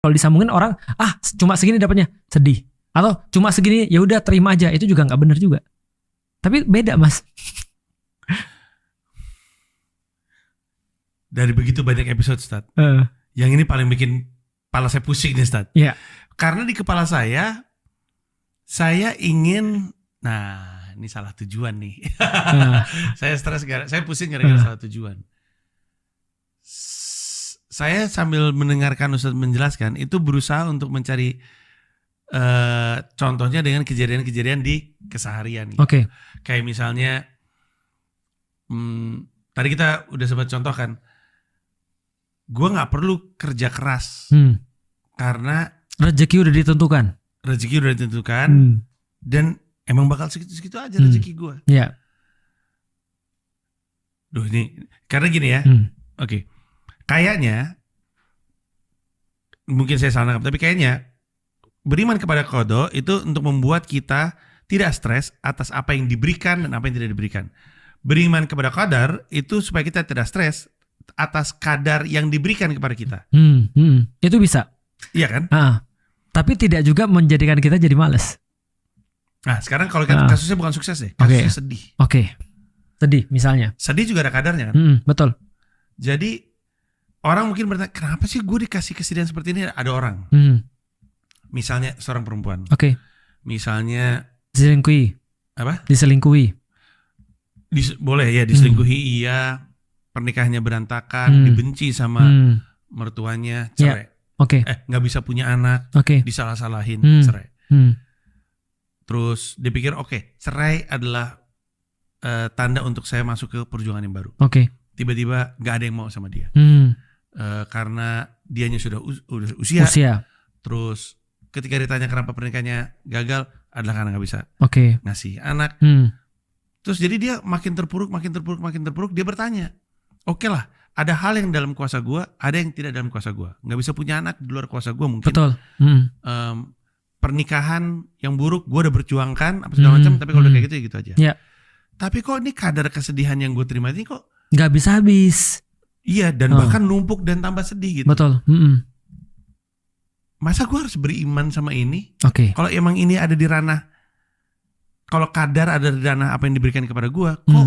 Kalau disambungin orang, cuma segini dapatnya, sedih. Atau cuma segini, ya udah terima aja, itu juga nggak benar juga. Tapi beda Mas. Dari begitu banyak episode Ustaz, yang ini paling bikin kepala saya pusing nih Ustaz. Iya. Karena di kepala saya ingin, nah ini salah tujuan nih. Saya stres, saya pusing gara-gara salah tujuan. Saya sambil mendengarkan Ustaz menjelaskan itu berusaha untuk mencari contohnya dengan kejadian-kejadian di keseharian. Gitu. Oke. Kayak misalnya tadi kita udah sempat contohkan, gue nggak perlu kerja keras karena rezeki udah ditentukan. Dan emang bakal segitu-segitu aja rezeki gue. Iya. Duh ini karena gini ya. Oke. Kayaknya mungkin saya salah nangkap, tapi kayaknya beriman kepada qada itu untuk membuat kita tidak stres atas apa yang diberikan dan apa yang tidak diberikan. Beriman kepada qadar itu supaya kita tidak stres atas kadar yang diberikan kepada kita. Itu bisa. Iya kan? Tapi tidak juga menjadikan kita jadi malas. Nah sekarang kalau kasusnya bukan sukses deh, kasusnya sedih. Oke. Sedih misalnya. Sedih juga ada kadarnya kan? Betul. Jadi orang mungkin bertanya, kenapa sih gue dikasih kesedihan seperti ini? Ada orang. Misalnya seorang perempuan. Oke. Misalnya diselingkuhi. Apa? Diselingkuhi. Boleh ya diselingkuhi, iya. Pernikahannya berantakan, dibenci sama mertuanya, cerai. Oke. Nggak bisa punya anak, disalah-salahin, cerai. Terus dipikir cerai adalah tanda untuk saya masuk ke perjuangan yang baru. Oke. Tiba-tiba nggak ada yang mau sama dia. Karena dianya sudah usia. Terus ketika ditanya kenapa pernikahannya gagal, adalah karena nggak bisa ngasih anak. Terus jadi dia makin terpuruk. Dia bertanya, oke lah, ada hal yang dalam kuasa gue, ada yang tidak dalam kuasa gue. Nggak bisa punya anak di luar kuasa gue mungkin. Betul. Pernikahan yang buruk gue udah berjuangkan apa segala macam, tapi kalau udah kayak gitu ya gitu aja. Yeah. Tapi kok ini kadar kesedihan yang gue terima ini kok nggak bisa habis. Iya, dan bahkan numpuk dan tambah sedih gitu. Betul. Masa gue harus beriman sama ini? Kalau emang ini ada di ranah, kalau kadar ada di ranah apa yang diberikan kepada gue, kok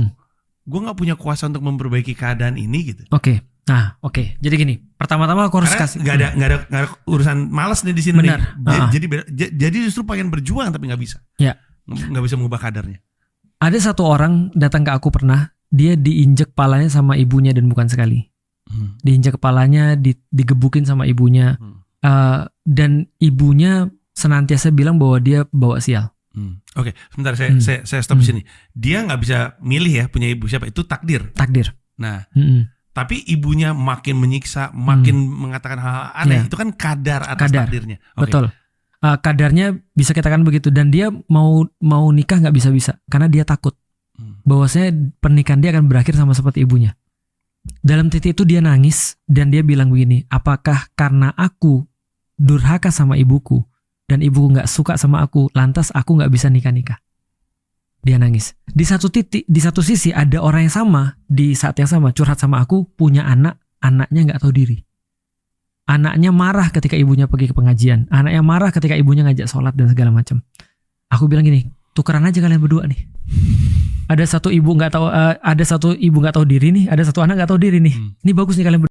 gue nggak punya kuasa untuk memperbaiki keadaan ini gitu? Jadi gini, pertama-tama aku harus kasih. Nggak ada urusan malas nih di sini. Benar. Jadi justru pengen berjuang tapi nggak bisa. Ya. Nggak bisa mengubah kadarnya. Ada satu orang datang ke aku pernah. Dia diinjek kepalanya sama ibunya dan bukan sekali. Diinjek kepalanya, digebukin sama ibunya. Dan ibunya senantiasa bilang bahwa dia bawa sial. Oke, sebentar saya stop di sini. Dia nggak bisa milih ya punya ibu siapa, itu takdir. Nah, tapi ibunya makin menyiksa, makin mengatakan hal aneh. Itu kan kadar atas takdirnya. Betul. Kadarnya bisa katakan begitu. Dan dia mau nikah nggak bisa karena dia takut bahwasanya pernikahan dia akan berakhir sama seperti ibunya. Dalam titik itu dia nangis dan dia bilang begini, apakah karena aku durhaka sama ibuku dan ibuku nggak suka sama aku, lantas aku nggak bisa nikah? Dia nangis. Di satu sisi ada orang yang sama di saat yang sama curhat sama aku, punya anaknya nggak tahu diri. Anaknya marah ketika ibunya pergi ke pengajian, anaknya marah ketika ibunya ngajak sholat dan segala macam. Aku bilang gini, tukeran aja kalian berdua nih. Ada satu ibu nggak tahu diri nih, ada satu anak nggak tahu diri nih. Ini bagus nih kalian berdua.